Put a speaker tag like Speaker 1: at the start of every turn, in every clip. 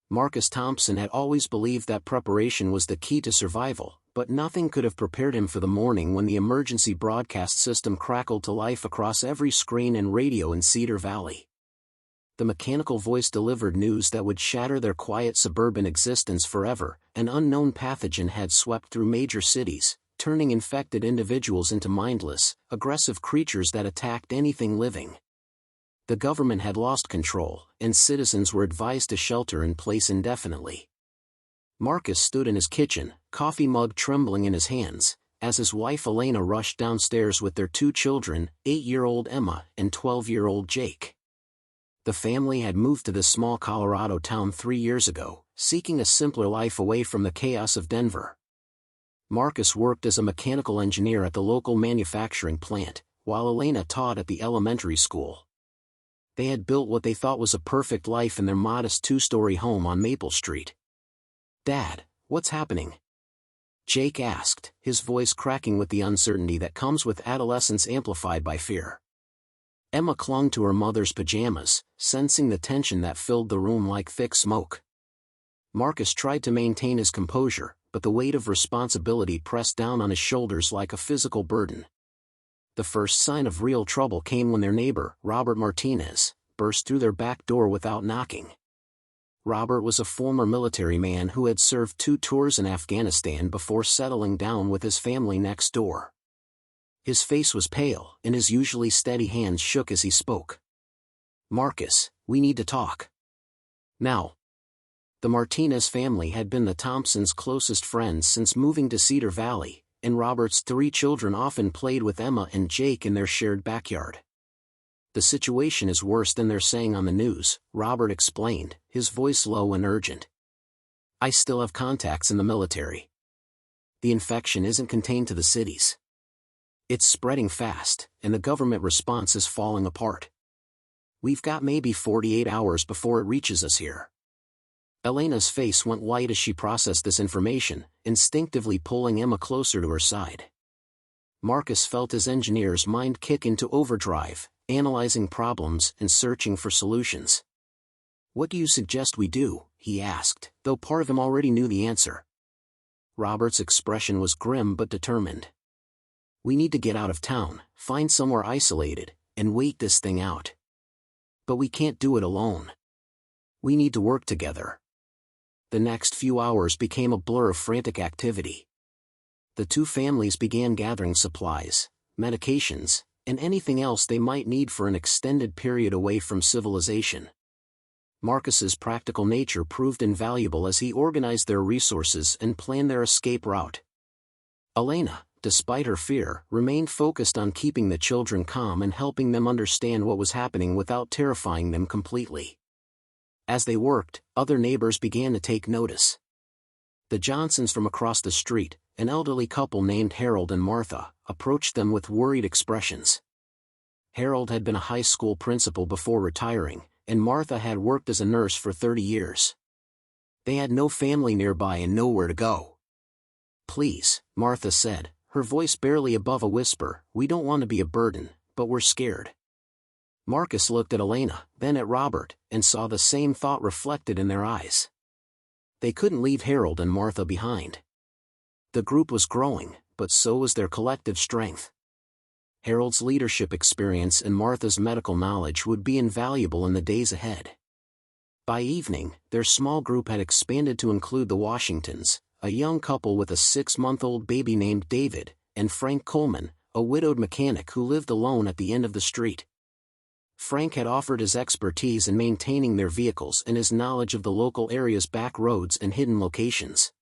Speaker 1: Marcus Thompson had always believed that preparation was the key to survival, but nothing could have prepared him for the morning when the emergency broadcast system crackled to life across every screen and radio in Cedar Valley. The mechanical voice delivered news that would shatter their quiet suburban existence forever. An unknown pathogen had swept through major cities, turning infected individuals into mindless, aggressive creatures that attacked anything living. The government had lost control, and citizens were advised to shelter in place indefinitely. Marcus stood in his kitchen, coffee mug trembling in his hands, as his wife Elena rushed downstairs with their 2 children, 8-year-old Emma and 12-year-old Jake. The family had moved to this small Colorado town 3 years ago, seeking a simpler life away from the chaos of Denver. Marcus worked as a mechanical engineer at the local manufacturing plant, while Elena taught at the elementary school. They had built what they thought was a perfect life in their modest 2-story home on Maple Street. "Dad, what's happening?" Jake asked, his voice cracking with the uncertainty that comes with adolescence amplified by fear. Emma clung to her mother's pajamas, sensing the tension that filled the room like thick smoke. Marcus tried to maintain his composure, but the weight of responsibility pressed down on his shoulders like a physical burden. The first sign of real trouble came when their neighbor, Robert Martinez, burst through their back door without knocking. Robert was a former military man who had served 2 tours in Afghanistan before settling down with his family next door. His face was pale, and his usually steady hands shook as he spoke. "Marcus, we need to talk. Now." The Martinez family had been the Thompsons' closest friends since moving to Cedar Valley, and Robert's 3 children often played with Emma and Jake in their shared backyard. "The situation is worse than they're saying on the news," Robert explained, his voice low and urgent. "I still have contacts in the military. The infection isn't contained to the cities. It's spreading fast, and the government response is falling apart. We've got maybe 48 hours before it reaches us here." Elena's face went white as she processed this information, instinctively pulling Emma closer to her side. Marcus felt his engineer's mind kick into overdrive, analyzing problems and searching for solutions. "What do you suggest we do?" he asked, though part of him already knew the answer. Robert's expression was grim but determined. "We need to get out of town, find somewhere isolated, and wait this thing out. But we can't do it alone. We need to work together." The next few hours became a blur of frantic activity. The 2 families began gathering supplies, medications, and anything else they might need for an extended period away from civilization. Marcus's practical nature proved invaluable as he organized their resources and planned their escape route. Elena, despite her fear, remained focused on keeping the children calm and helping them understand what was happening without terrifying them completely. As they worked, other neighbors began to take notice. The Johnsons from across the street, an elderly couple named Harold and Martha, approached them with worried expressions. Harold had been a high school principal before retiring, and Martha had worked as a nurse for 30 years. They had no family nearby and nowhere to go. "Please," Martha said, her voice barely above a whisper, "we don't want to be a burden, but we're scared." Marcus looked at Elena, then at Robert, and saw the same thought reflected in their eyes. They couldn't leave Harold and Martha behind. The group was growing, but so was their collective strength. Harold's leadership experience and Martha's medical knowledge would be invaluable in the days ahead. By evening, their small group had expanded to include the Washingtons, a young couple with a 6-month-old baby named David, and Frank Coleman, a widowed mechanic who lived alone at the end of the street. Frank had offered his expertise in maintaining their vehicles and his knowledge of the local area's back roads and hidden locations.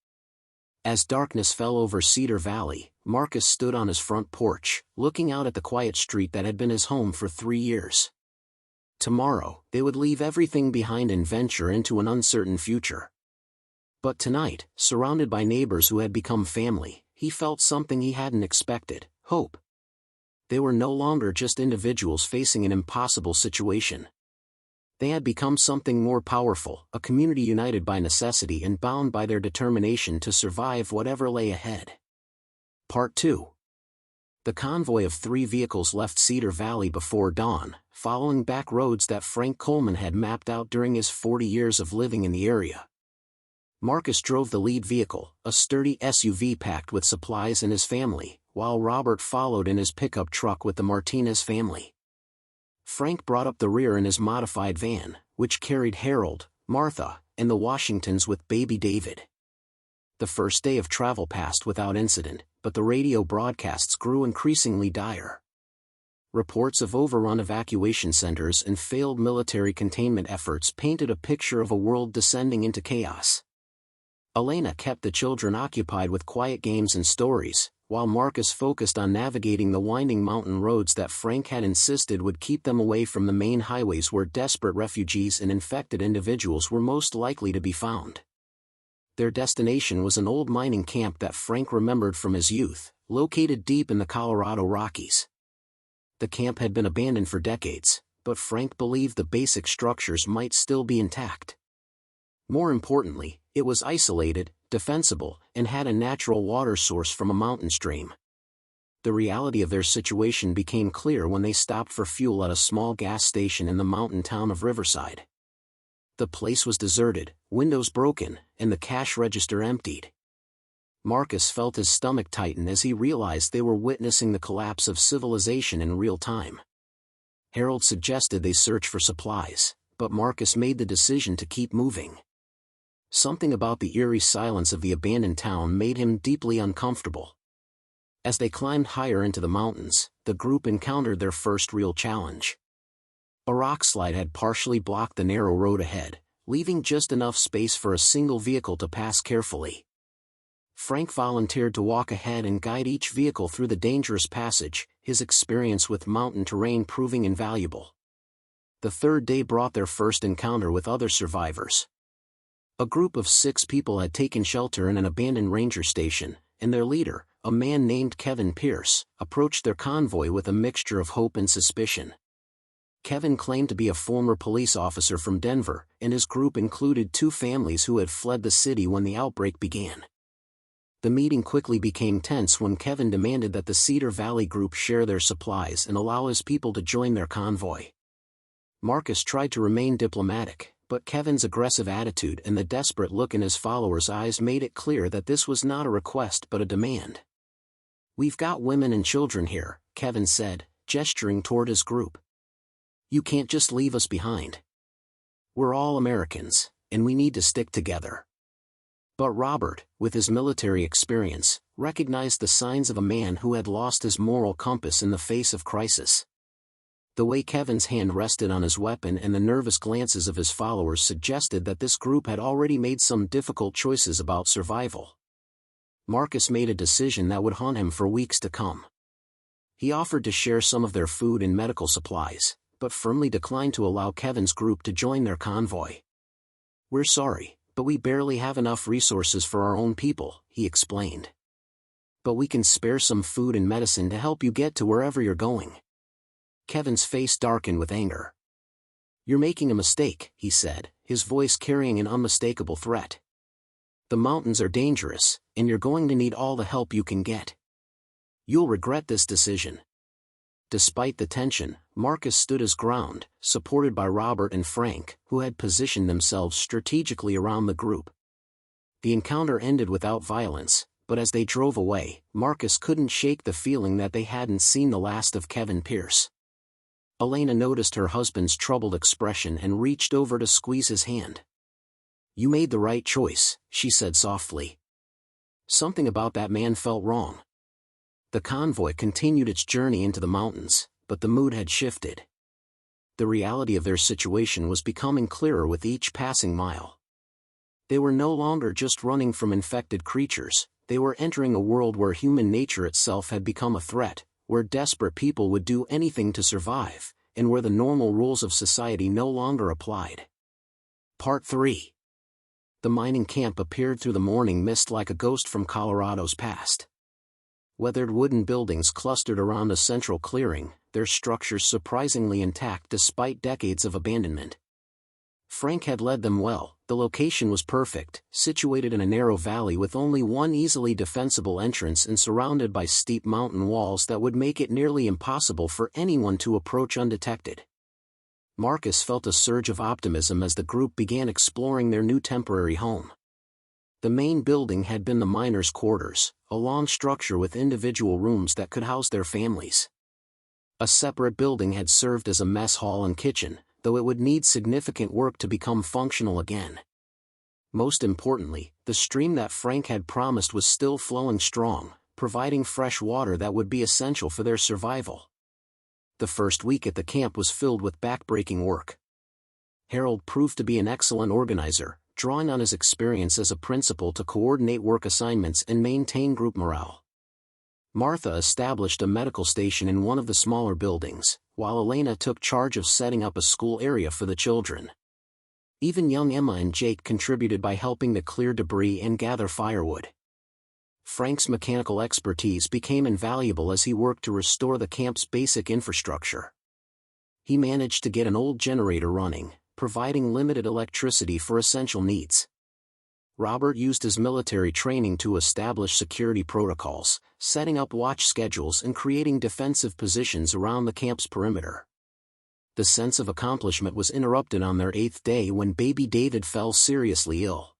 Speaker 1: As darkness fell over Cedar Valley, Marcus stood on his front porch, looking out at the quiet street that had been his home for 3 years. Tomorrow, they would leave everything behind and venture into an uncertain future. But tonight, surrounded by neighbors who had become family, he felt something he hadn't expected: hope. They were no longer just individuals facing an impossible situation. They had become something more powerful, a community united by necessity and bound by their determination to survive whatever lay ahead. Part 2. The convoy of 3 vehicles left Cedar Valley before dawn, following back roads that Frank Coleman had mapped out during his 40 years of living in the area. Marcus drove the lead vehicle, a sturdy SUV packed with supplies and his family, while Robert followed in his pickup truck with the Martinez family. Frank brought up the rear in his modified van, which carried Harold, Martha, and the Washingtons with baby David. The first day of travel passed without incident, but the radio broadcasts grew increasingly dire. Reports of overrun evacuation centers and failed military containment efforts painted a picture of a world descending into chaos. Elena kept the children occupied with quiet games and stories, while Marcus focused on navigating the winding mountain roads that Frank had insisted would keep them away from the main highways where desperate refugees and infected individuals were most likely to be found. Their destination was an old mining camp that Frank remembered from his youth, located deep in the Colorado Rockies. The camp had been abandoned for decades, but Frank believed the basic structures might still be intact. More importantly, it was isolated, defensible, and had a natural water source from a mountain stream. The reality of their situation became clear when they stopped for fuel at a small gas station in the mountain town of Riverside. The place was deserted, windows broken, and the cash register emptied. Marcus felt his stomach tighten as he realized they were witnessing the collapse of civilization in real time. Harold suggested they search for supplies, but Marcus made the decision to keep moving. Something about the eerie silence of the abandoned town made him deeply uncomfortable. As they climbed higher into the mountains, the group encountered their first real challenge. A rockslide had partially blocked the narrow road ahead, leaving just enough space for a single vehicle to pass carefully. Frank volunteered to walk ahead and guide each vehicle through the dangerous passage, his experience with mountain terrain proving invaluable. The third day brought their first encounter with other survivors. A group of 6 people had taken shelter in an abandoned ranger station, and their leader, a man named Kevin Pierce, approached their convoy with a mixture of hope and suspicion. Kevin claimed to be a former police officer from Denver, and his group included 2 families who had fled the city when the outbreak began. The meeting quickly became tense when Kevin demanded that the Cedar Valley group share their supplies and allow his people to join their convoy. Marcus tried to remain diplomatic, but Kevin's aggressive attitude and the desperate look in his followers' eyes made it clear that this was not a request but a demand. "We've got women and children here," Kevin said, gesturing toward his group. "You can't just leave us behind. We're all Americans, and we need to stick together." But Robert, with his military experience, recognized the signs of a man who had lost his moral compass in the face of crisis. The way Kevin's hand rested on his weapon and the nervous glances of his followers suggested that this group had already made some difficult choices about survival. Marcus made a decision that would haunt him for weeks to come. He offered to share some of their food and medical supplies, but firmly declined to allow Kevin's group to join their convoy. "We're sorry, but we barely have enough resources for our own people," he explained. "But we can spare some food and medicine to help you get to wherever you're going." Kevin's face darkened with anger. "You're making a mistake," he said, his voice carrying an unmistakable threat. "The mountains are dangerous, and you're going to need all the help you can get. You'll regret this decision." Despite the tension, Marcus stood his ground, supported by Robert and Frank, who had positioned themselves strategically around the group. The encounter ended without violence, but as they drove away, Marcus couldn't shake the feeling that they hadn't seen the last of Kevin Pierce. Elena noticed her husband's troubled expression and reached over to squeeze his hand. "You made the right choice," she said softly. Something about that man felt wrong. The convoy continued its journey into the mountains, but the mood had shifted. The reality of their situation was becoming clearer with each passing mile. They were no longer just running from infected creatures, they were entering a world where human nature itself had become a threat, where desperate people would do anything to survive, and where the normal rules of society no longer applied. Part 3. The mining camp appeared through the morning mist like a ghost from Colorado's past. Weathered wooden buildings clustered around a central clearing, their structures surprisingly intact despite decades of abandonment. Frank had led them well. The location was perfect, situated in a narrow valley with only one easily defensible entrance and surrounded by steep mountain walls that would make it nearly impossible for anyone to approach undetected. Marcus felt a surge of optimism as the group began exploring their new temporary home. The main building had been the miners' quarters, a long structure with individual rooms that could house their families. A separate building had served as a mess hall and kitchen, though it would need significant work to become functional again. Most importantly, the stream that Frank had promised was still flowing strong, providing fresh water that would be essential for their survival. The first week at the camp was filled with backbreaking work. Harold proved to be an excellent organizer, drawing on his experience as a principal to coordinate work assignments and maintain group morale. Martha established a medical station in one of the smaller buildings, while Elena took charge of setting up a school area for the children. Even young Emma and Jake contributed by helping to clear debris and gather firewood. Frank's mechanical expertise became invaluable as he worked to restore the camp's basic infrastructure. He managed to get an old generator running, providing limited electricity for essential needs. Robert used his military training to establish security protocols, setting up watch schedules and creating defensive positions around the camp's perimeter. The sense of accomplishment was interrupted on their 8th day when baby David fell seriously ill.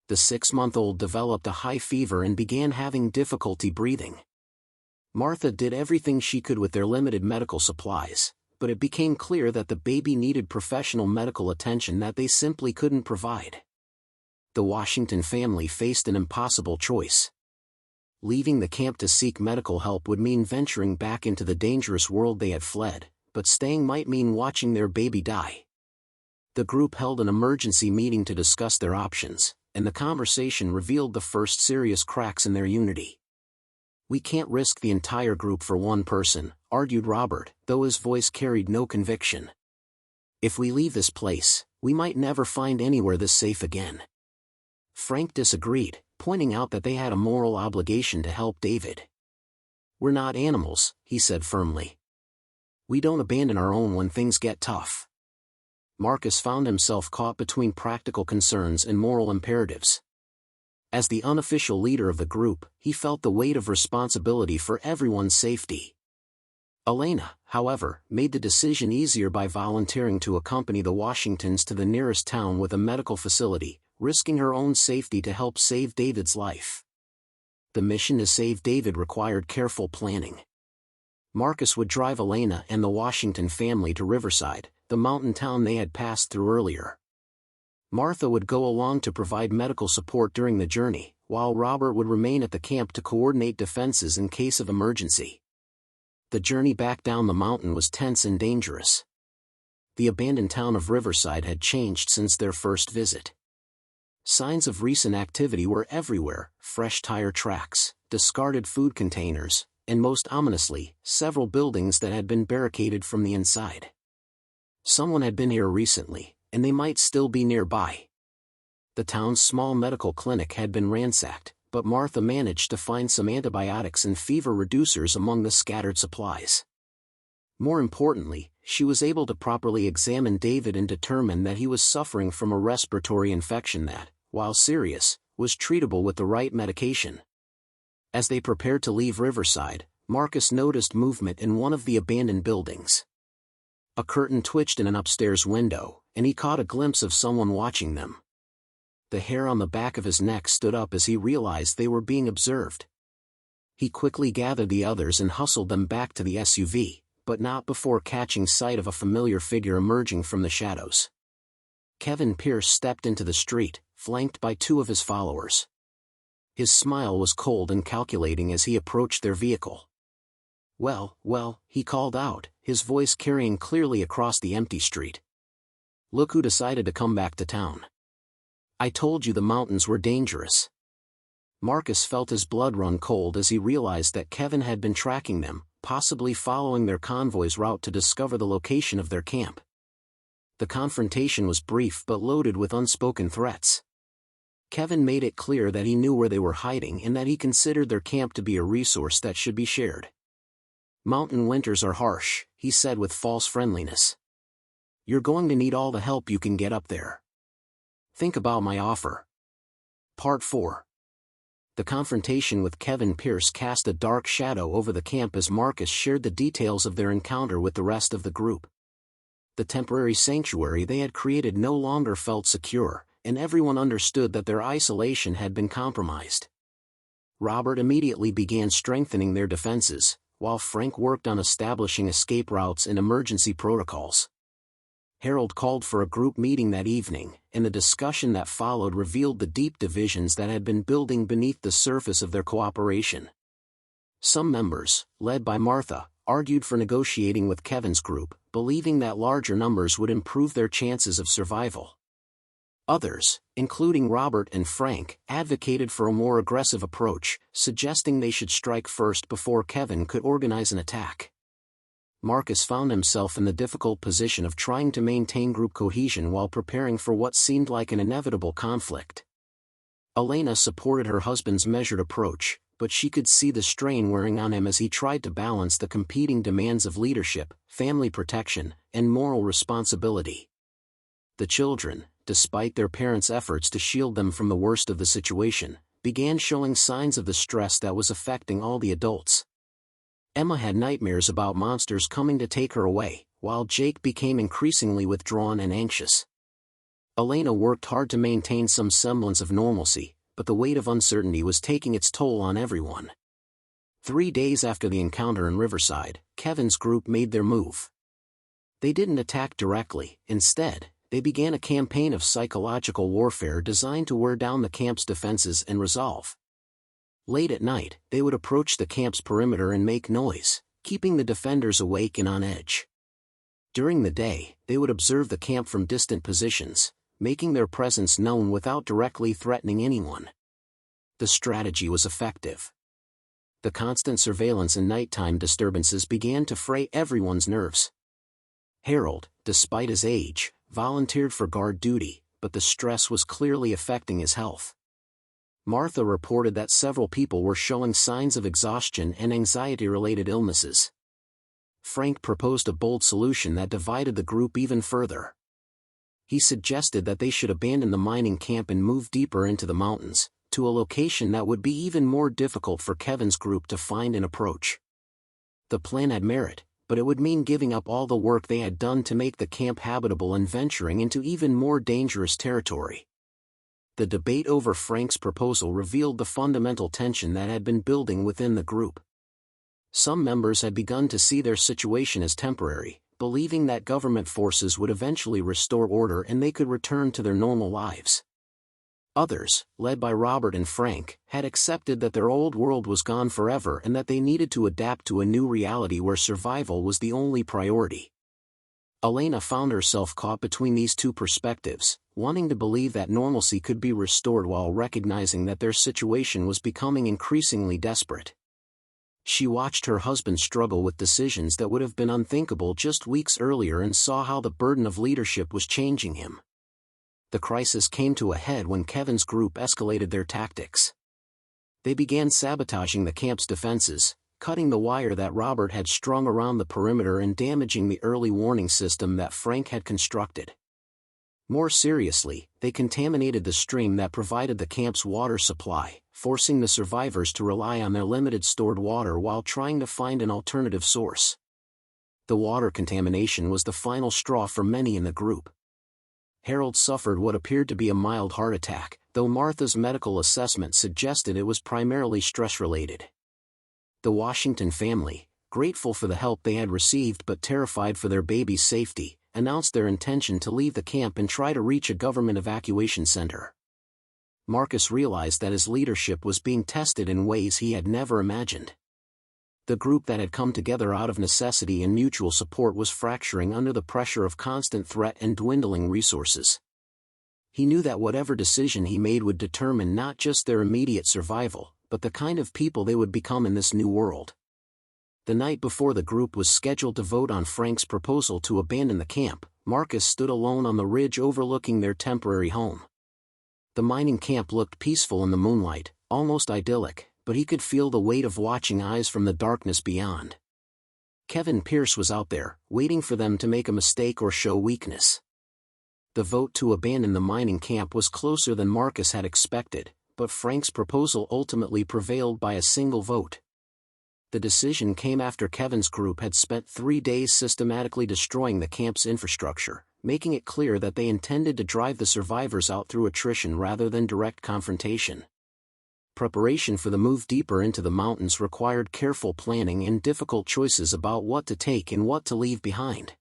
Speaker 1: The 6-month-old developed a high fever and began having difficulty breathing. Martha did everything she could with their limited medical supplies, but it became clear that the baby needed professional medical attention that they simply couldn't provide. The Washington family faced an impossible choice. Leaving the camp to seek medical help would mean venturing back into the dangerous world they had fled, but staying might mean watching their baby die. The group held an emergency meeting to discuss their options, and the conversation revealed the first serious cracks in their unity. "We can't risk the entire group for one person," argued Robert, though his voice carried no conviction. "If we leave this place, we might never find anywhere this safe again." Frank disagreed, pointing out that they had a moral obligation to help David. "We're not animals," he said firmly. "We don't abandon our own when things get tough." Marcus found himself caught between practical concerns and moral imperatives. As the unofficial leader of the group, he felt the weight of responsibility for everyone's safety. Elena, however, made the decision easier by volunteering to accompany the Washingtons to the nearest town with a medical facility, risking her own safety to help save David's life. The mission to save David required careful planning. Marcus would drive Elena and the Washington family to Riverside, the mountain town they had passed through earlier. Martha would go along to provide medical support during the journey, while Robert would remain at the camp to coordinate defenses in case of emergency. The journey back down the mountain was tense and dangerous. The abandoned town of Riverside had changed since their first visit. Signs of recent activity were everywhere: fresh tire tracks, discarded food containers, and most ominously, several buildings that had been barricaded from the inside. Someone had been here recently, and they might still be nearby. The town's small medical clinic had been ransacked, but Martha managed to find some antibiotics and fever reducers among the scattered supplies. More importantly, she was able to properly examine David and determine that he was suffering from a respiratory infection that, while serious, was treatable with the right medication. As they prepared to leave Riverside, Marcus noticed movement in one of the abandoned buildings. A curtain twitched in an upstairs window, and he caught a glimpse of someone watching them. The hair on the back of his neck stood up as he realized they were being observed. He quickly gathered the others and hustled them back to the SUV, but not before catching sight of a familiar figure emerging from the shadows. Kevin Pierce stepped into the street, flanked by 2 of his followers. His smile was cold and calculating as he approached their vehicle. "Well, well," he called out, his voice carrying clearly across the empty street. "Look who decided to come back to town. I told you the mountains were dangerous." Marcus felt his blood run cold as he realized that Kevin had been tracking them, possibly following their convoy's route to discover the location of their camp. The confrontation was brief but loaded with unspoken threats. Kevin made it clear that he knew where they were hiding and that he considered their camp to be a resource that should be shared. "Mountain winters are harsh," he said with false friendliness. "You're going to need all the help you can get up there. Think about my offer." Part 4. The confrontation with Kevin Pierce cast a dark shadow over the camp as Marcus shared the details of their encounter with the rest of the group. The temporary sanctuary they had created no longer felt secure, and everyone understood that their isolation had been compromised. Robert immediately began strengthening their defenses, while Frank worked on establishing escape routes and emergency protocols. Harold called for a group meeting that evening, and the discussion that followed revealed the deep divisions that had been building beneath the surface of their cooperation. Some members, led by Martha, argued for negotiating with Kevin's group, believing that larger numbers would improve their chances of survival. Others, including Robert and Frank, advocated for a more aggressive approach, suggesting they should strike first before Kevin could organize an attack. Marcus found himself in the difficult position of trying to maintain group cohesion while preparing for what seemed like an inevitable conflict. Elena supported her husband's measured approach, but she could see the strain wearing on him as he tried to balance the competing demands of leadership, family protection, and moral responsibility. The children, despite their parents' efforts to shield them from the worst of the situation, began showing signs of the stress that was affecting all the adults. Emma had nightmares about monsters coming to take her away, while Jake became increasingly withdrawn and anxious. Elena worked hard to maintain some semblance of normalcy, but the weight of uncertainty was taking its toll on everyone. 3 days after the encounter in Riverside, Kevin's group made their move. They didn't attack directly. Instead, they began a campaign of psychological warfare designed to wear down the camp's defenses and resolve. Late at night, they would approach the camp's perimeter and make noise, keeping the defenders awake and on edge. During the day, they would observe the camp from distant positions, making their presence known without directly threatening anyone. The strategy was effective. The constant surveillance and nighttime disturbances began to fray everyone's nerves. Harold, despite his age, volunteered for guard duty, but the stress was clearly affecting his health. Martha reported that several people were showing signs of exhaustion and anxiety-related illnesses. Frank proposed a bold solution that divided the group even further. He suggested that they should abandon the mining camp and move deeper into the mountains, to a location that would be even more difficult for Kevin's group to find and approach. The plan had merit, but it would mean giving up all the work they had done to make the camp habitable and venturing into even more dangerous territory. The debate over Frank's proposal revealed the fundamental tension that had been building within the group. Some members had begun to see their situation as temporary, believing that government forces would eventually restore order and they could return to their normal lives. Others, led by Robert and Frank, had accepted that their old world was gone forever and that they needed to adapt to a new reality where survival was the only priority. Elena found herself caught between these two perspectives, wanting to believe that normalcy could be restored while recognizing that their situation was becoming increasingly desperate. She watched her husband struggle with decisions that would have been unthinkable just weeks earlier and saw how the burden of leadership was changing him. The crisis came to a head when Kevin's group escalated their tactics. They began sabotaging the camp's defenses, cutting the wire that Robert had strung around the perimeter and damaging the early warning system that Frank had constructed. More seriously, they contaminated the stream that provided the camp's water supply, forcing the survivors to rely on their limited stored water while trying to find an alternative source. The water contamination was the final straw for many in the group. Harold suffered what appeared to be a mild heart attack, though Martha's medical assessment suggested it was primarily stress-related. The Washington family, grateful for the help they had received but terrified for their baby's safety, announced their intention to leave the camp and try to reach a government evacuation center. Marcus realized that his leadership was being tested in ways he had never imagined. The group that had come together out of necessity and mutual support was fracturing under the pressure of constant threat and dwindling resources. He knew that whatever decision he made would determine not just their immediate survival, but the kind of people they would become in this new world. The night before the group was scheduled to vote on Frank's proposal to abandon the camp, Marcus stood alone on the ridge overlooking their temporary home. The mining camp looked peaceful in the moonlight, almost idyllic, but he could feel the weight of watching eyes from the darkness beyond. Kevin Pierce was out there, waiting for them to make a mistake or show weakness. The vote to abandon the mining camp was closer than Marcus had expected, but Frank's proposal ultimately prevailed by a single vote. The decision came after Kevin's group had spent 3 days systematically destroying the camp's infrastructure, making it clear that they intended to drive the survivors out through attrition rather than direct confrontation. Preparation for the move deeper into the mountains required careful planning and difficult choices about what to take and what to leave behind.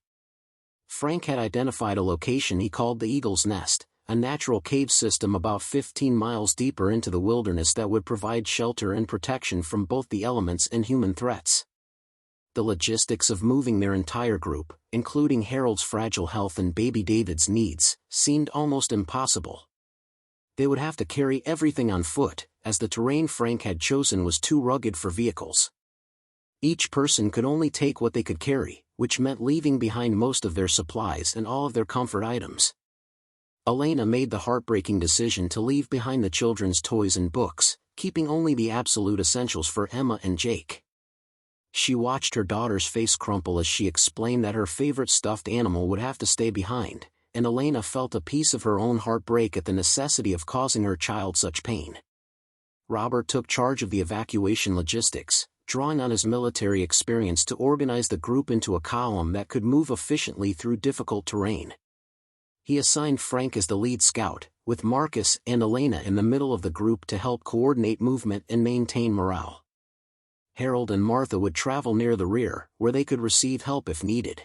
Speaker 1: Frank had identified a location he called the Eagle's Nest, a natural cave system about 15 miles deeper into the wilderness that would provide shelter and protection from both the elements and human threats. The logistics of moving their entire group, including Harold's fragile health and baby David's needs, seemed almost impossible. They would have to carry everything on foot, as the terrain Frank had chosen was too rugged for vehicles. Each person could only take what they could carry, which meant leaving behind most of their supplies and all of their comfort items. Elena made the heartbreaking decision to leave behind the children's toys and books, keeping only the absolute essentials for Emma and Jake. She watched her daughter's face crumple as she explained that her favorite stuffed animal would have to stay behind, and Elena felt a piece of her own heart break at the necessity of causing her child such pain. Robert took charge of the evacuation logistics, drawing on his military experience to organize the group into a column that could move efficiently through difficult terrain. He assigned Frank as the lead scout, with Marcus and Elena in the middle of the group to help coordinate movement and maintain morale. Harold and Martha would travel near the rear, where they could receive help if needed.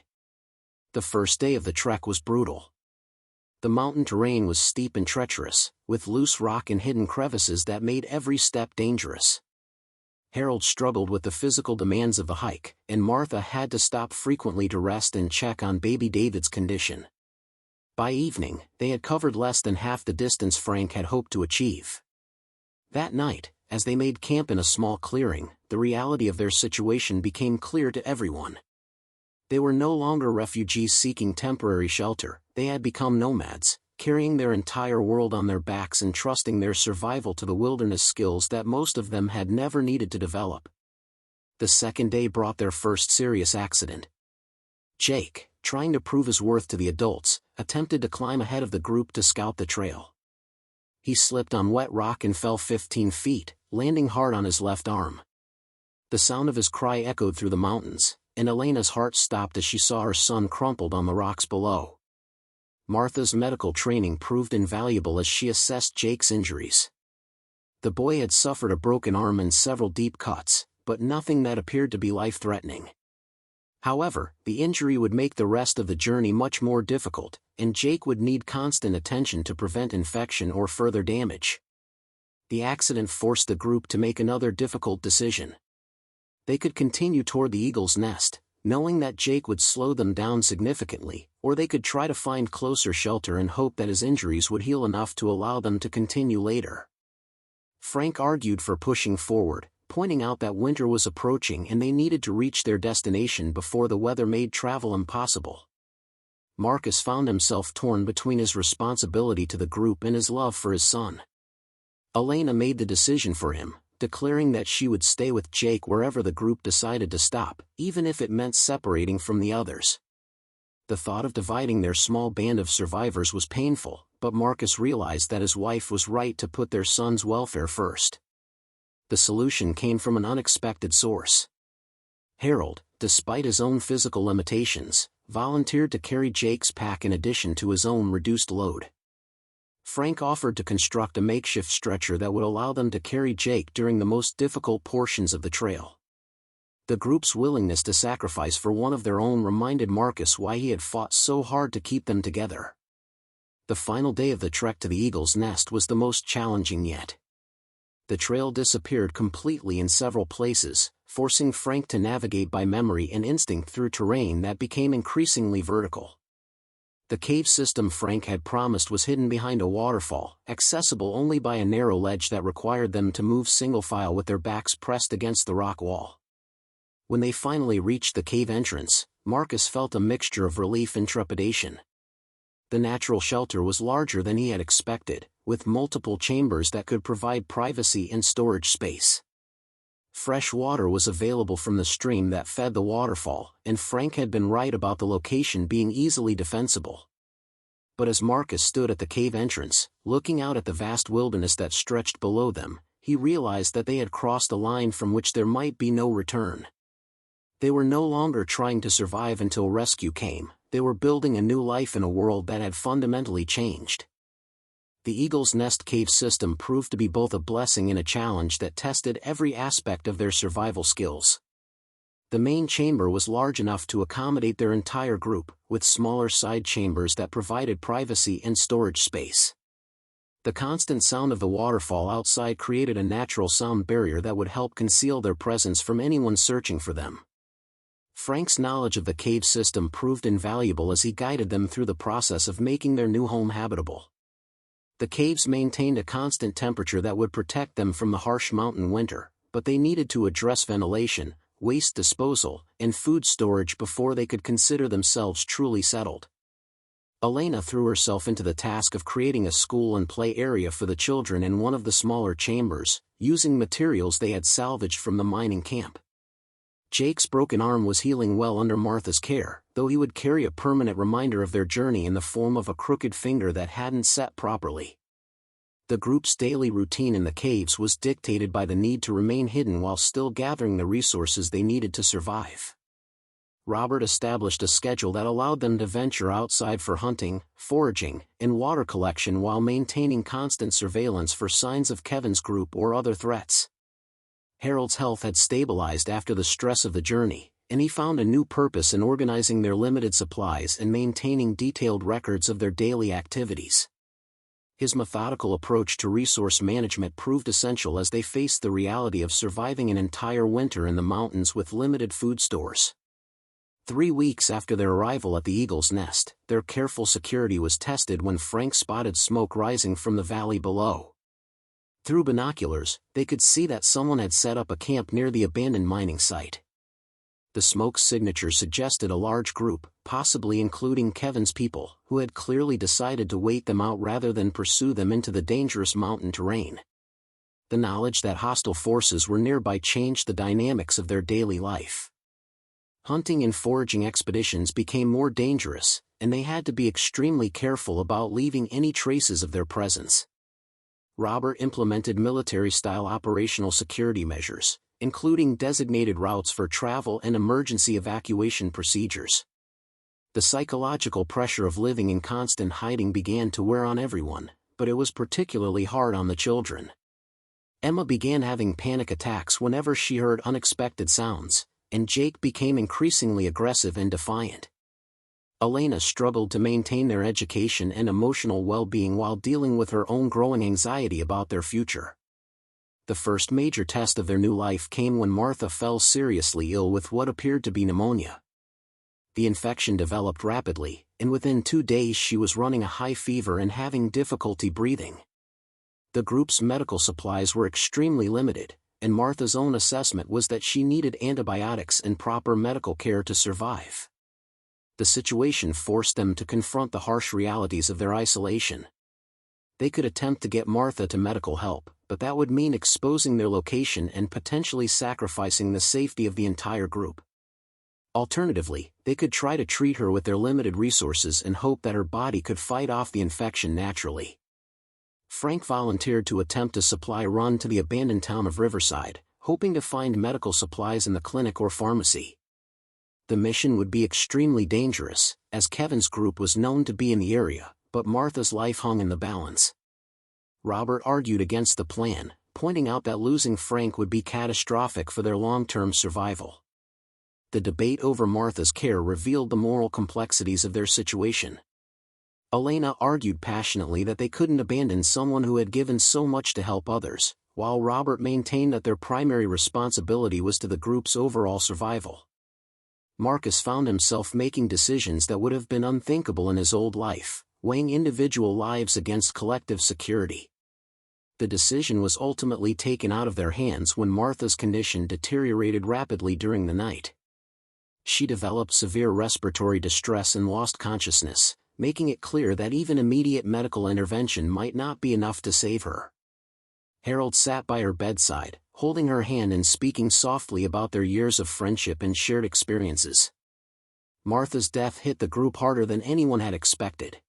Speaker 1: The first day of the trek was brutal. The mountain terrain was steep and treacherous, with loose rock and hidden crevices that made every step dangerous. Harold struggled with the physical demands of the hike, and Martha had to stop frequently to rest and check on baby David's condition. By evening, they had covered less than half the distance Frank had hoped to achieve. That night, as they made camp in a small clearing, the reality of their situation became clear to everyone. They were no longer refugees seeking temporary shelter, they had become nomads, carrying their entire world on their backs and trusting their survival to the wilderness skills that most of them had never needed to develop. The second day brought their first serious accident. Jake, trying to prove his worth to the adults, attempted to climb ahead of the group to scout the trail. He slipped on wet rock and fell 15 feet, landing hard on his left arm. The sound of his cry echoed through the mountains, and Elena's heart stopped as she saw her son crumpled on the rocks below. Martha's medical training proved invaluable as she assessed Jake's injuries. The boy had suffered a broken arm and several deep cuts, but nothing that appeared to be life-threatening. However, the injury would make the rest of the journey much more difficult, and Jake would need constant attention to prevent infection or further damage. The accident forced the group to make another difficult decision. They could continue toward the Eagle's Nest, knowing that Jake would slow them down significantly, or they could try to find closer shelter and hope that his injuries would heal enough to allow them to continue later. Frank argued for pushing forward, pointing out that winter was approaching and they needed to reach their destination before the weather made travel impossible. Marcus found himself torn between his responsibility to the group and his love for his son. Elena made the decision for him, declaring that she would stay with Jake wherever the group decided to stop, even if it meant separating from the others. The thought of dividing their small band of survivors was painful, but Marcus realized that his wife was right to put their son's welfare first. The solution came from an unexpected source. Harold, despite his own physical limitations, volunteered to carry Jake's pack in addition to his own reduced load. Frank offered to construct a makeshift stretcher that would allow them to carry Jake during the most difficult portions of the trail. The group's willingness to sacrifice for one of their own reminded Marcus why he had fought so hard to keep them together. The final day of the trek to the Eagle's Nest was the most challenging yet. The trail disappeared completely in several places, forcing Frank to navigate by memory and instinct through terrain that became increasingly vertical. The cave system Frank had promised was hidden behind a waterfall, accessible only by a narrow ledge that required them to move single file with their backs pressed against the rock wall. When they finally reached the cave entrance, Marcus felt a mixture of relief and trepidation. The natural shelter was larger than he had expected, with multiple chambers that could provide privacy and storage space. Fresh water was available from the stream that fed the waterfall, and Frank had been right about the location being easily defensible. But as Marcus stood at the cave entrance, looking out at the vast wilderness that stretched below them, he realized that they had crossed a line from which there might be no return. They were no longer trying to survive until rescue came, They were building a new life in a world that had fundamentally changed. The Eagle's Nest cave system proved to be both a blessing and a challenge that tested every aspect of their survival skills. The main chamber was large enough to accommodate their entire group, with smaller side chambers that provided privacy and storage space. The constant sound of the waterfall outside created a natural sound barrier that would help conceal their presence from anyone searching for them. Frank's knowledge of the cave system proved invaluable as he guided them through the process of making their new home habitable. The caves maintained a constant temperature that would protect them from the harsh mountain winter, but they needed to address ventilation, waste disposal, and food storage before they could consider themselves truly settled. Elena threw herself into the task of creating a school and play area for the children in one of the smaller chambers, using materials they had salvaged from the mining camp. Jake's broken arm was healing well under Martha's care, though he would carry a permanent reminder of their journey in the form of a crooked finger that hadn't set properly. The group's daily routine in the caves was dictated by the need to remain hidden while still gathering the resources they needed to survive. Robert established a schedule that allowed them to venture outside for hunting, foraging, and water collection while maintaining constant surveillance for signs of Kevin's group or other threats. Harold's health had stabilized after the stress of the journey, and he found a new purpose in organizing their limited supplies and maintaining detailed records of their daily activities. His methodical approach to resource management proved essential as they faced the reality of surviving an entire winter in the mountains with limited food stores. 3 weeks after their arrival at the Eagle's Nest, their careful security was tested when Frank spotted smoke rising from the valley below. Through binoculars, they could see that someone had set up a camp near the abandoned mining site. The smoke's signature suggested a large group, possibly including Kevin's people, who had clearly decided to wait them out rather than pursue them into the dangerous mountain terrain. The knowledge that hostile forces were nearby changed the dynamics of their daily life. Hunting and foraging expeditions became more dangerous, and they had to be extremely careful about leaving any traces of their presence. Robert implemented military-style operational security measures, including designated routes for travel and emergency evacuation procedures. The psychological pressure of living in constant hiding began to wear on everyone, but it was particularly hard on the children. Emma began having panic attacks whenever she heard unexpected sounds, and Jake became increasingly aggressive and defiant. Elena struggled to maintain their education and emotional well-being while dealing with her own growing anxiety about their future. The first major test of their new life came when Martha fell seriously ill with what appeared to be pneumonia. The infection developed rapidly, and within 2 days she was running a high fever and having difficulty breathing. The group's medical supplies were extremely limited, and Martha's own assessment was that she needed antibiotics and proper medical care to survive. The situation forced them to confront the harsh realities of their isolation. They could attempt to get Martha to medical help, but that would mean exposing their location and potentially sacrificing the safety of the entire group. Alternatively, they could try to treat her with their limited resources and hope that her body could fight off the infection naturally. Frank volunteered to attempt a supply run to the abandoned town of Riverside, hoping to find medical supplies in the clinic or pharmacy. The mission would be extremely dangerous, as Kevin's group was known to be in the area, but Martha's life hung in the balance. Robert argued against the plan, pointing out that losing Frank would be catastrophic for their long-term survival. The debate over Martha's care revealed the moral complexities of their situation. Elena argued passionately that they couldn't abandon someone who had given so much to help others, while Robert maintained that their primary responsibility was to the group's overall survival. Marcus found himself making decisions that would have been unthinkable in his old life, weighing individual lives against collective security. The decision was ultimately taken out of their hands when Martha's condition deteriorated rapidly during the night. She developed severe respiratory distress and lost consciousness, making it clear that even immediate medical intervention might not be enough to save her. Harold sat by her bedside, holding her hand and speaking softly about their years of friendship and shared experiences. Martha's death hit the group harder than anyone had expected.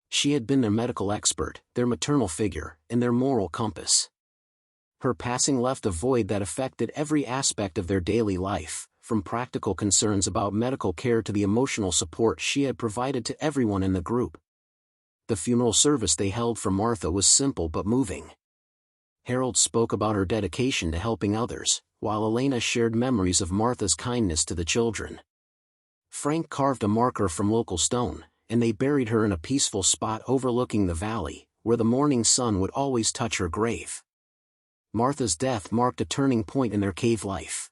Speaker 1: She had been their medical expert, their maternal figure, and their moral compass. Her passing left a void that affected every aspect of their daily life, from practical concerns about medical care to the emotional support she had provided to everyone in the group. The funeral service they held for Martha was simple but moving. Harold spoke about her dedication to helping others, while Elena shared memories of Martha's kindness to the children. Frank carved a marker from local stone, and they buried her in a peaceful spot overlooking the valley, where the morning sun would always touch her grave. Martha's death marked a turning point in their cave life.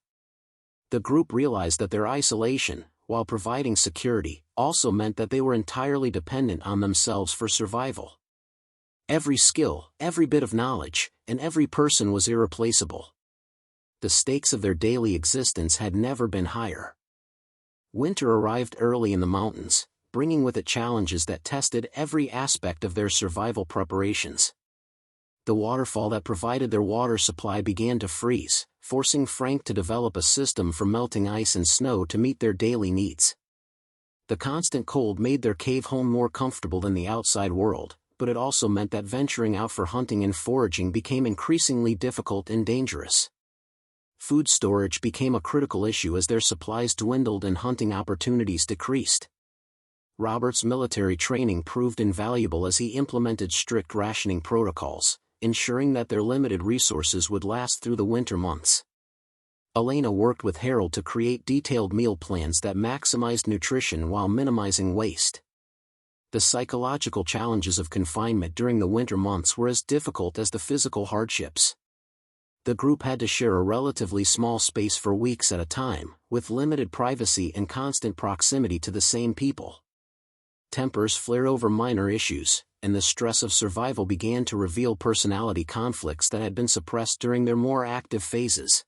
Speaker 1: The group realized that their isolation, while providing security, also meant that they were entirely dependent on themselves for survival. Every skill, every bit of knowledge, and every person was irreplaceable. The stakes of their daily existence had never been higher. Winter arrived early in the mountains, bringing with it challenges that tested every aspect of their survival preparations. The waterfall that provided their water supply began to freeze, forcing Frank to develop a system for melting ice and snow to meet their daily needs. The constant cold made their cave home more comfortable than the outside world, but it also meant that venturing out for hunting and foraging became increasingly difficult and dangerous. Food storage became a critical issue as their supplies dwindled and hunting opportunities decreased. Robert's military training proved invaluable as he implemented strict rationing protocols, ensuring that their limited resources would last through the winter months. Elena worked with Harold to create detailed meal plans that maximized nutrition while minimizing waste. The psychological challenges of confinement during the winter months were as difficult as the physical hardships. The group had to share a relatively small space for weeks at a time, with limited privacy and constant proximity to the same people. Tempers flared over minor issues, and the stress of survival began to reveal personality conflicts that had been suppressed during their more active phases.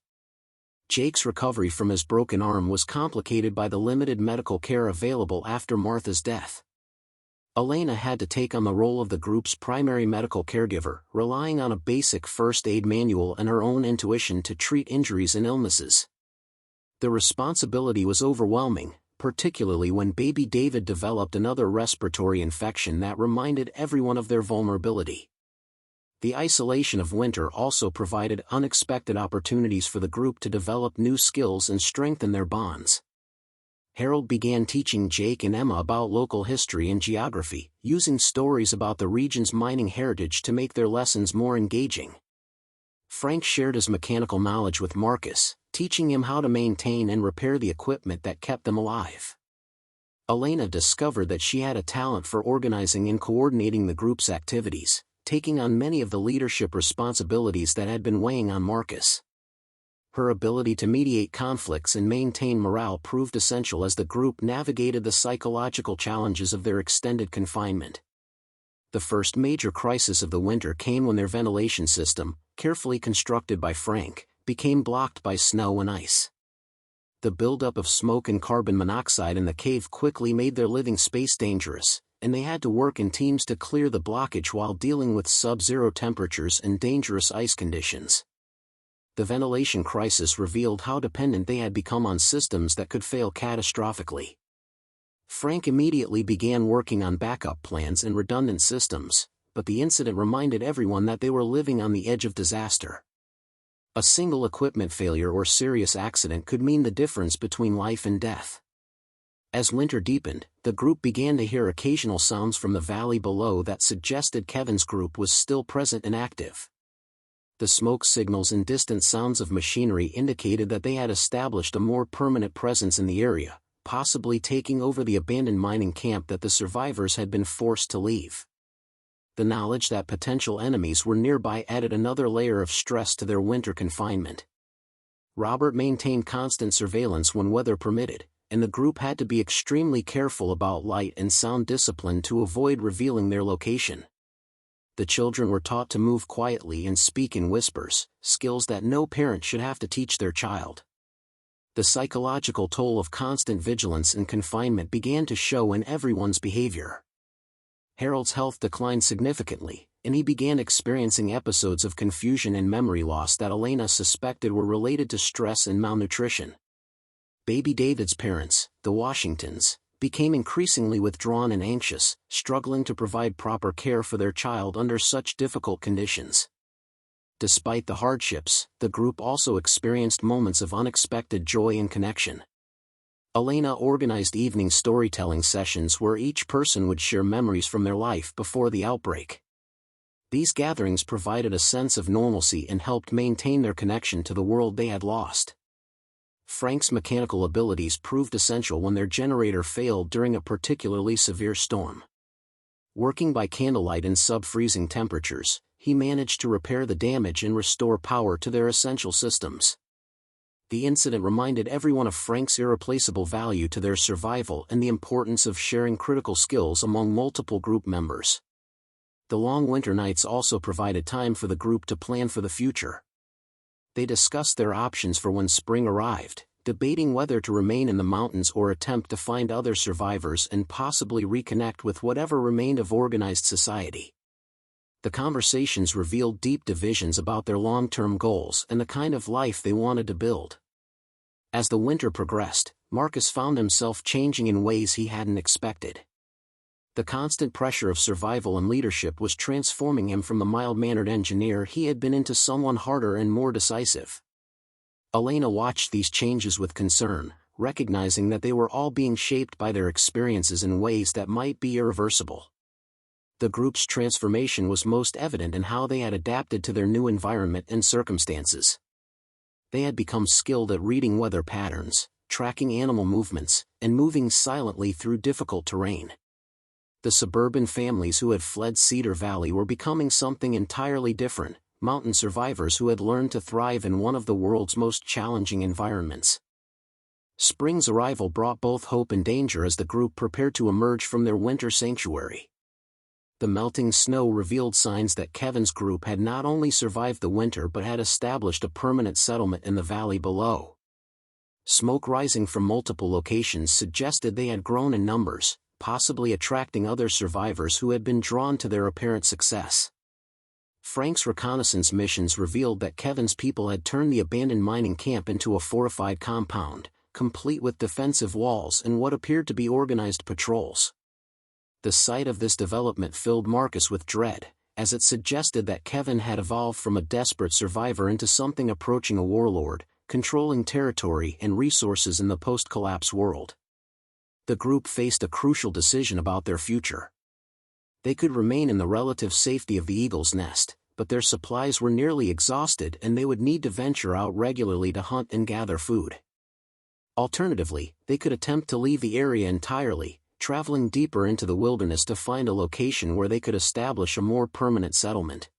Speaker 1: Jake's recovery from his broken arm was complicated by the limited medical care available after Martha's death. Elena had to take on the role of the group's primary medical caregiver, relying on a basic first aid manual and her own intuition to treat injuries and illnesses. The responsibility was overwhelming, particularly when baby David developed another respiratory infection that reminded everyone of their vulnerability. The isolation of winter also provided unexpected opportunities for the group to develop new skills and strengthen their bonds. Harold began teaching Jake and Emma about local history and geography, using stories about the region's mining heritage to make their lessons more engaging. Frank shared his mechanical knowledge with Marcus, teaching him how to maintain and repair the equipment that kept them alive. Elena discovered that she had a talent for organizing and coordinating the group's activities, taking on many of the leadership responsibilities that had been weighing on Marcus. Her ability to mediate conflicts and maintain morale proved essential as the group navigated the psychological challenges of their extended confinement. The first major crisis of the winter came when their ventilation system, carefully constructed by Frank, became blocked by snow and ice. The buildup of smoke and carbon monoxide in the cave quickly made their living space dangerous, and they had to work in teams to clear the blockage while dealing with sub-zero temperatures and dangerous ice conditions. The ventilation crisis revealed how dependent they had become on systems that could fail catastrophically. Frank immediately began working on backup plans and redundant systems, but the incident reminded everyone that they were living on the edge of disaster. A single equipment failure or serious accident could mean the difference between life and death. As winter deepened, the group began to hear occasional sounds from the valley below that suggested Kevin's group was still present and active. The smoke signals and distant sounds of machinery indicated that they had established a more permanent presence in the area, possibly taking over the abandoned mining camp that the survivors had been forced to leave. The knowledge that potential enemies were nearby added another layer of stress to their winter confinement. Robert maintained constant surveillance when weather permitted, and the group had to be extremely careful about light and sound discipline to avoid revealing their location. The children were taught to move quietly and speak in whispers, skills that no parent should have to teach their child. The psychological toll of constant vigilance and confinement began to show in everyone's behavior. Harold's health declined significantly, and he began experiencing episodes of confusion and memory loss that Elena suspected were related to stress and malnutrition. Baby David's parents, the Washingtons, became increasingly withdrawn and anxious, struggling to provide proper care for their child under such difficult conditions. Despite the hardships, the group also experienced moments of unexpected joy and connection. Elena organized evening storytelling sessions where each person would share memories from their life before the outbreak. These gatherings provided a sense of normalcy and helped maintain their connection to the world they had lost. Frank's mechanical abilities proved essential when their generator failed during a particularly severe storm. Working by candlelight in sub-freezing temperatures, he managed to repair the damage and restore power to their essential systems. The incident reminded everyone of Frank's irreplaceable value to their survival and the importance of sharing critical skills among multiple group members. The long winter nights also provided time for the group to plan for the future. They discussed their options for when spring arrived, debating whether to remain in the mountains or attempt to find other survivors and possibly reconnect with whatever remained of organized society. The conversations revealed deep divisions about their long-term goals and the kind of life they wanted to build. As the winter progressed, Marcus found himself changing in ways he hadn't expected. The constant pressure of survival and leadership was transforming him from the mild-mannered engineer he had been into someone harder and more decisive. Elena watched these changes with concern, recognizing that they were all being shaped by their experiences in ways that might be irreversible. The group's transformation was most evident in how they had adapted to their new environment and circumstances. They had become skilled at reading weather patterns, tracking animal movements, and moving silently through difficult terrain. The suburban families who had fled Cedar Valley were becoming something entirely different, mountain survivors who had learned to thrive in one of the world's most challenging environments. Spring's arrival brought both hope and danger as the group prepared to emerge from their winter sanctuary. The melting snow revealed signs that Kevin's group had not only survived the winter but had established a permanent settlement in the valley below. Smoke rising from multiple locations suggested they had grown in numbers, possibly attracting other survivors who had been drawn to their apparent success. Frank's reconnaissance missions revealed that Kevin's people had turned the abandoned mining camp into a fortified compound, complete with defensive walls and what appeared to be organized patrols. The sight of this development filled Marcus with dread, as it suggested that Kevin had evolved from a desperate survivor into something approaching a warlord, controlling territory and resources in the post-collapse world. The group faced a crucial decision about their future. They could remain in the relative safety of the Eagle's Nest, but their supplies were nearly exhausted and they would need to venture out regularly to hunt and gather food. Alternatively, they could attempt to leave the area entirely, traveling deeper into the wilderness to find a location where they could establish a more permanent settlement.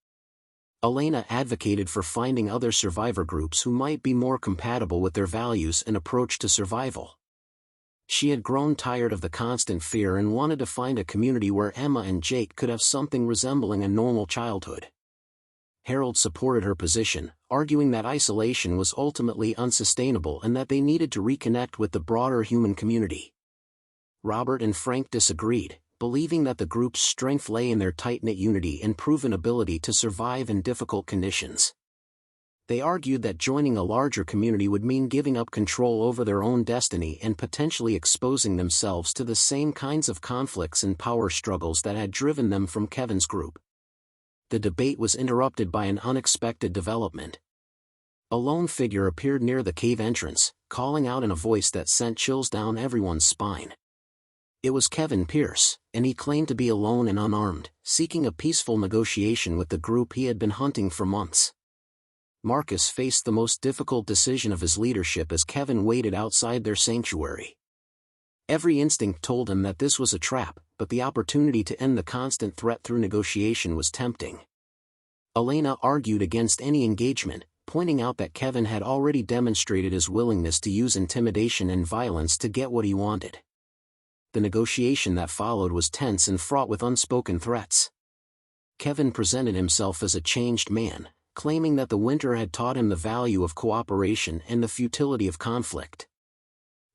Speaker 1: Elena advocated for finding other survivor groups who might be more compatible with their values and approach to survival. She had grown tired of the constant fear and wanted to find a community where Emma and Jake could have something resembling a normal childhood. Harold supported her position, arguing that isolation was ultimately unsustainable and that they needed to reconnect with the broader human community. Robert and Frank disagreed, believing that the group's strength lay in their tight-knit unity and proven ability to survive in difficult conditions. They argued that joining a larger community would mean giving up control over their own destiny and potentially exposing themselves to the same kinds of conflicts and power struggles that had driven them from Kevin's group. The debate was interrupted by an unexpected development. A lone figure appeared near the cave entrance, calling out in a voice that sent chills down everyone's spine. It was Kevin Pierce, and he claimed to be alone and unarmed, seeking a peaceful negotiation with the group he had been hunting for months. Marcus faced the most difficult decision of his leadership as Kevin waited outside their sanctuary. Every instinct told him that this was a trap, but the opportunity to end the constant threat through negotiation was tempting. Elena argued against any engagement, pointing out that Kevin had already demonstrated his willingness to use intimidation and violence to get what he wanted. The negotiation that followed was tense and fraught with unspoken threats. Kevin presented himself as a changed man, claiming that the winter had taught him the value of cooperation and the futility of conflict.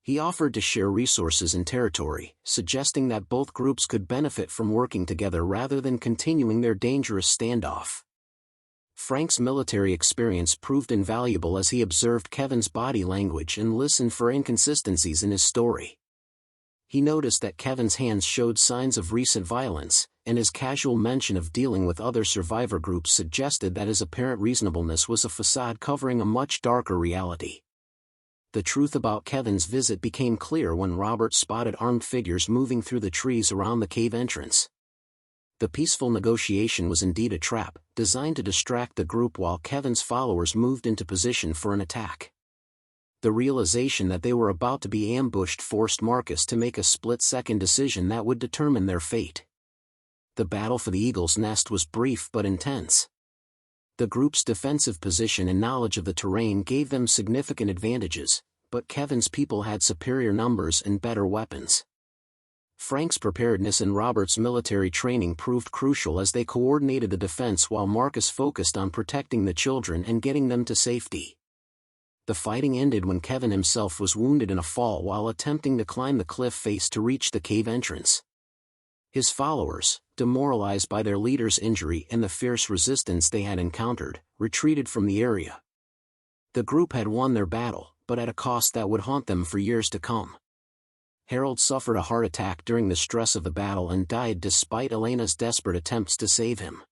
Speaker 1: He offered to share resources and territory, suggesting that both groups could benefit from working together rather than continuing their dangerous standoff. Frank's military experience proved invaluable as he observed Kevin's body language and listened for inconsistencies in his story. He noticed that Kevin's hands showed signs of recent violence, and his casual mention of dealing with other survivor groups suggested that his apparent reasonableness was a facade covering a much darker reality. The truth about Kevin's visit became clear when Robert spotted armed figures moving through the trees around the cave entrance. The peaceful negotiation was indeed a trap, designed to distract the group while Kevin's followers moved into position for an attack. The realization that they were about to be ambushed forced Marcus to make a split-second decision that would determine their fate. The battle for the Eagle's Nest was brief but intense. The group's defensive position and knowledge of the terrain gave them significant advantages, but Kevin's people had superior numbers and better weapons. Frank's preparedness and Robert's military training proved crucial as they coordinated the defense while Marcus focused on protecting the children and getting them to safety. The fighting ended when Kevin himself was wounded in a fall while attempting to climb the cliff face to reach the cave entrance. His followers, demoralized by their leader's injury and the fierce resistance they had encountered, retreated from the area. The group had won their battle, but at a cost that would haunt them for years to come. Harold suffered a heart attack during the stress of the battle and died despite Elena's desperate attempts to save him.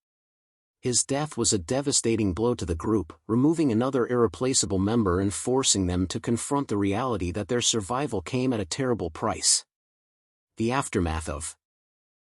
Speaker 1: His death was a devastating blow to the group, removing another irreplaceable member and forcing them to confront the reality that their survival came at a terrible price. The aftermath of